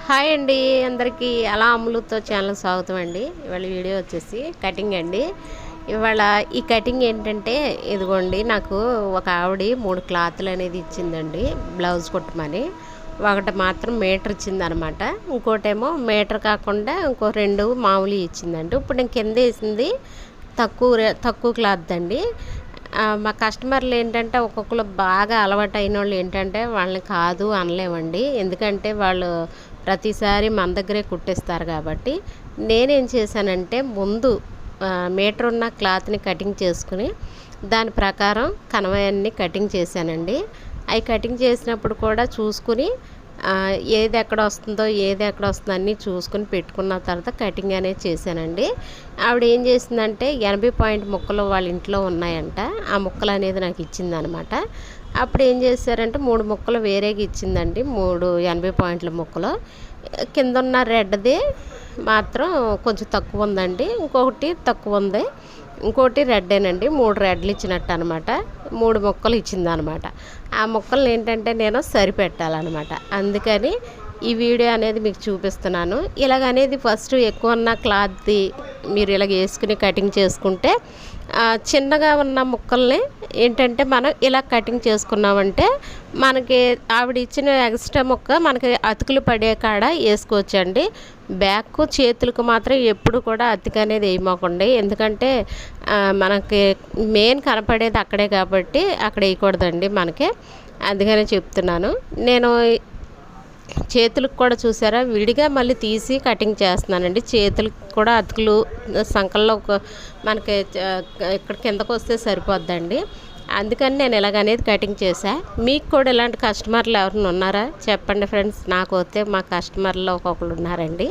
Hi అండి అందరికీ అలా అమ్ములతో ఛానల్ స్వాగతం అండి. ఇవాళ వీడియో వచ్చేసి కటింగ్ అండి. ఇవాళ ఈ కటింగ్ ఏంటంటే ఇదిగోండి, నాకు ఒక ఆవిడ 3 క్లాతులు అనేది ఇచ్చిందండి బ్లౌజ్ కుట్టమని. ఒకటి మాత్రం మీటర్ ఇచ్చిందనమాట, ఇంకోటేమో మీటర్ కాకుండా ఇంకో 2 మామూలు ఇచ్చిందండి. ఇప్పుడు నేను కింద వేసింది తక్కువ క్లాత్ అండి. మా కస్టమర్లు ఏంటంటే ఒక్కొక్కరు బాగా అలవాటు అయిన వాళ్ళు ఏంటంటే వాళ్ళని కాదు అనలేమండి, ఎందుకంటే వాళ్ళు ప్రతిసారి మన దగ్గరే కుట్టిస్తారు కాబట్టి. నేనేం చేశానంటే ముందు మీటర్ ఉన్న క్లాత్ని కటింగ్ చేసుకుని దాని ప్రకారం కనవాయన్ని కటింగ్ చేశానండి. అవి కటింగ్ చేసినప్పుడు కూడా చూసుకుని ఏది ఎక్కడ వస్తుందో అన్నీ చూసుకుని పెట్టుకున్న తర్వాత కటింగ్ అనేది చేశానండి. ఆవిడ ఏం చేసిందంటే 80 పాయింట్ ముక్కలు వాళ్ళ ఇంట్లో ఉన్నాయంట, ఆ ముక్కలు అనేది నాకు ఇచ్చిందనమాట. అప్పుడు ఏం చేశారంటే 3 ముక్కలు వేరేగా ఇచ్చిందండి, 3 80 పాయింట్ల ముక్కలు. కింద ఉన్న రెడ్ది మాత్రం కొంచెం తక్కువ ఉందండి, ఇంకొకటి తక్కువ ఉంది, ఇంకోటి రెడ్డేనండి. 3 రెడ్లు ఇచ్చినట్టు అనమాట, 3 ముక్కలు ఇచ్చిందనమాట. ఆ ముక్కలు ఏంటంటే నేను సరిపెట్టాలన్నమాట, అందుకని ఈ వీడియో అనేది మీకు చూపిస్తున్నాను. ఇలాగనేది ఫస్ట్ ఎక్కువ ఉన్న క్లాత్ది మీరు ఇలాగ వేసుకుని కటింగ్ చేసుకుంటే చిన్నగా ఉన్న ముక్కల్ని ఏంటంటే మనం ఇలా కటింగ్ చేసుకున్నామంటే మనకి ఆవిడ ఇచ్చిన ఎక్స్ట్రా ముక్క మనకి అతుకులు పడే కాడ వేసుకోవచ్చండి. బ్యాక్ చేతులకు మాత్రం ఎప్పుడు కూడా అతికి అనేది వేయమాకండి, ఎందుకంటే మనకి మెయిన్ కనపడేది అక్కడే కాబట్టి అక్కడ వేయకూడదండి మనకి, అందుకనే చెప్తున్నాను. నేను చేతులకు కూడా చూసారా విడిగా మళ్ళీ తీసి కటింగ్ చేస్తున్నానండి. చేతులకు కూడా అతుకులు సంకల్లో మనకి ఇక్కడ కిందకు వస్తే సరిపోద్దండి, అందుకని నేను ఇలాగనేది కటింగ్ చేశా. మీకు కూడా ఇలాంటి కస్టమర్లు ఎవరైనా ఉన్నారా చెప్పండి ఫ్రెండ్స్. నాకు వస్తే మా కస్టమర్లో ఒక్కొక్కరు ఉన్నారండి,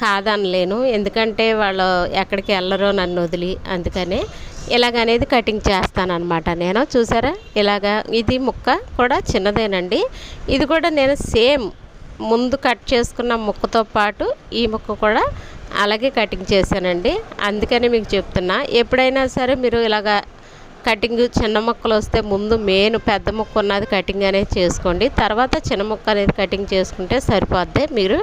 కాదనలేను, ఎందుకంటే వాళ్ళు ఎక్కడికి వెళ్ళరో నన్ను వదిలి, అందుకనే ఇలాగనేది కటింగ్ చేస్తానన్నమాట నేను. చూసారా ఇలాగా, ఇది ముక్క కూడా చిన్నదేనండి. ఇది కూడా నేను సేమ్ ముందు కట్ చేసుకున్న ముక్కతో పాటు ఈ ముక్క కూడా అలాగే కటింగ్ చేశానండి, అందుకని మీకు చెప్తున్నా. ఎప్పుడైనా సరే మీరు ఇలాగా కటింగ్ చిన్న ముక్కలు వస్తే ముందు మెయిన్ పెద్ద ముక్క ఉన్నది కటింగ్ అనేది చేసుకోండి, తర్వాత చిన్న ముక్క అనేది కటింగ్ చేసుకుంటే సరిపోద్ది మీరు,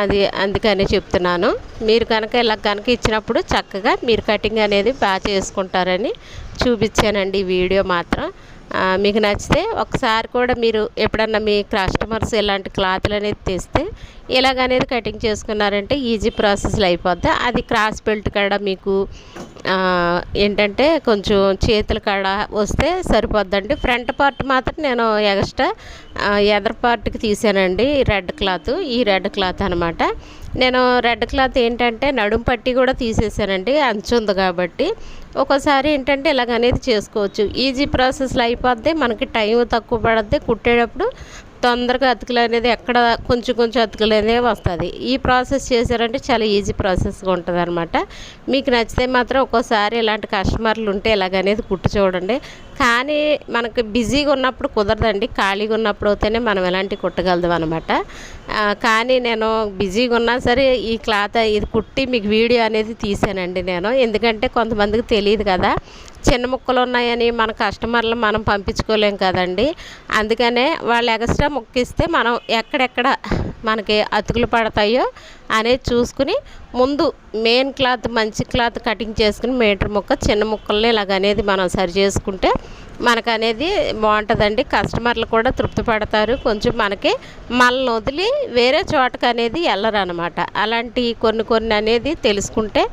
అది అందుకని చెప్తున్నాను. మీరు కనుక ఇలా కనుక ఇచ్చినప్పుడు చక్కగా మీరు కటింగ్ అనేది బాగా చేసుకుంటారని చూపించానండి ఈ వీడియో మాత్రం. మీకు నచ్చితే ఒకసారి కూడా మీరు ఎప్పుడన్నా మీ కస్టమర్స్ ఇలాంటి క్లాత్లు అనేది తెస్తే ఇలాగనేది కటింగ్ చేసుకున్నారంటే ఈజీ ప్రాసెస్లో అయిపోద్ది. అది క్రాస్ బెల్ట్ కాడ మీకు ఏంటంటే కొంచెం చేతుల కాడ వస్తే సరిపోద్దండి. ఫ్రంట్ పార్ట్ మాత్రం నేను ఎక్స్ట్రా ఎదర్ పార్ట్కి తీసానండి రెడ్ క్లాత్, ఈ రెడ్ క్లాత్ అనమాట. నేను రెడ్ క్లాత్ ఏంటంటే నడుం పట్టి కూడా తీసేసానండి, అంచు ఉంది కాబట్టి. ఒక్కోసారి ఏంటంటే ఇలాగనేది చేసుకోవచ్చు, ఈజీ ప్రాసెస్లో అయిపోద్ది, మనకి టైం తక్కువ పడుద్ది, కుట్టేటప్పుడు తొందరగా అతుకులు అనేది ఎక్కడ కొంచెం అతుకులు అనేది వస్తుంది. ఈ ప్రాసెస్ చేశారంటే చాలా ఈజీ ప్రాసెస్గా ఉంటుంది అనమాట. మీకు నచ్చితే మాత్రం ఒక్కోసారి ఇలాంటి కస్టమర్లు ఉంటే ఇలాగనేది కుట్టు చూడండి. కానీ మనకి బిజీగా ఉన్నప్పుడు కుదరదండి, ఖాళీగా ఉన్నప్పుడు అయితేనే మనం ఎలాంటి కుట్టగలదు అనమాట. కానీ నేను బిజీగా ఉన్నా సరే ఈ క్లాత్ ఇది కుట్టి మీకు వీడియో అనేది తీసానండి నేను, ఎందుకంటే కొంతమందికి తెలియదు కదా, చిన్న ముక్కలు ఉన్నాయని మన కస్టమర్లు మనం పంపించుకోలేం కదండి, అందుకనే వాళ్ళు ఎక్స్ట్రా ముక్కిస్తే మనం ఎక్కడెక్కడ మనకి అతుకులు పడతాయో అనేది చూసుకుని ముందు మెయిన్ క్లాత్ మంచి క్లాత్ కటింగ్ చేసుకుని మీటర్ ముక్క చిన్న ముక్కల్ని ఇలాగనేది మనం సరి చేసుకుంటే మనకు అనేది బాగుంటుందండి. కస్టమర్లు కూడా తృప్తి పడతారు, కొంచెం మనకి మనల్ని వదిలి వేరే చోటకు అనేది వెళ్ళరు అనమాట. అలాంటి కొన్ని అనేది తెలుసుకుంటే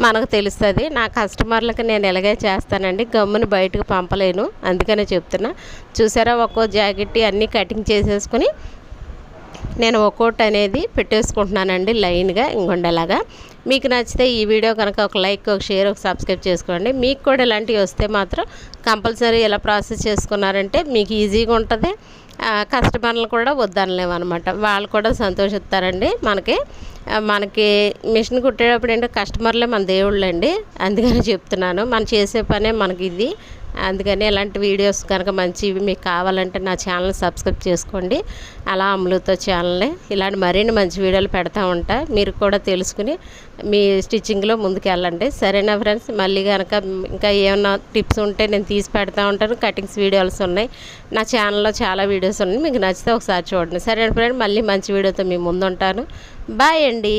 మనకు తెలుస్తుంది. నా కస్టమర్లకు నేను ఇలాగే చేస్తానండి, గమ్ముని బయటకు పంపలేను, అందుకనే చెప్తున్నా. చూసారా ఒక్కో జాకెట్ అన్నీ కటింగ్ చేసేసుకుని నేను ఒక్కోటి అనేది పెట్టేసుకుంటున్నానండి లైన్గా ఇంకొండలాగా. మీకు నచ్చితే ఈ వీడియో కనుక ఒక లైక్, ఒక షేర్, ఒక సబ్స్క్రైబ్ చేసుకోండి. మీకు కూడా ఇలాంటివి వస్తే మాత్రం కంపల్సరీ ఇలా ప్రాసెస్ చేసుకున్నారంటే మీకు ఈజీగా ఉంటుంది, కస్టమర్లు కూడా వద్దనలేమన్నమాట, వాళ్ళు కూడా సంతోషిస్తారండి. మనకి మిషన్ కుట్టేటప్పుడు ఏంటో కస్టమర్లే మన దేవుళ్ళు అండి, అందుకని చెప్తున్నాను. మనం చేసే పనే మనకి ఇది, అందుకని ఇలాంటి వీడియోస్ కనుక మంచివి మీకు కావాలంటే నా ఛానల్ సబ్స్క్రైబ్ చేసుకోండి. అలా అమలుతో ఛానల్ని ఇలాంటి మరిన్ని మంచి వీడియోలు పెడతా ఉంటా. మీరు కూడా తెలుసుకుని మీ స్టిచ్చింగ్లో ముందుకు వెళ్ళండి. సరేనా ఫ్రెండ్స్? మళ్ళీ కనుక ఇంకా ఏమైనా టిప్స్ ఉంటే నేను తీసి పెడతా ఉంటాను. కటింగ్స్ వీడియోస్ ఉన్నాయి నా ఛానల్లో, చాలా వీడియోస్ ఉన్నాయి. మీకు నచ్చితే ఒకసారి చూడండి. సరేనా ఫ్రెండ్? మళ్ళీ మంచి వీడియోతో మీ ముందు ఉంటాను. బాయ్ అండి.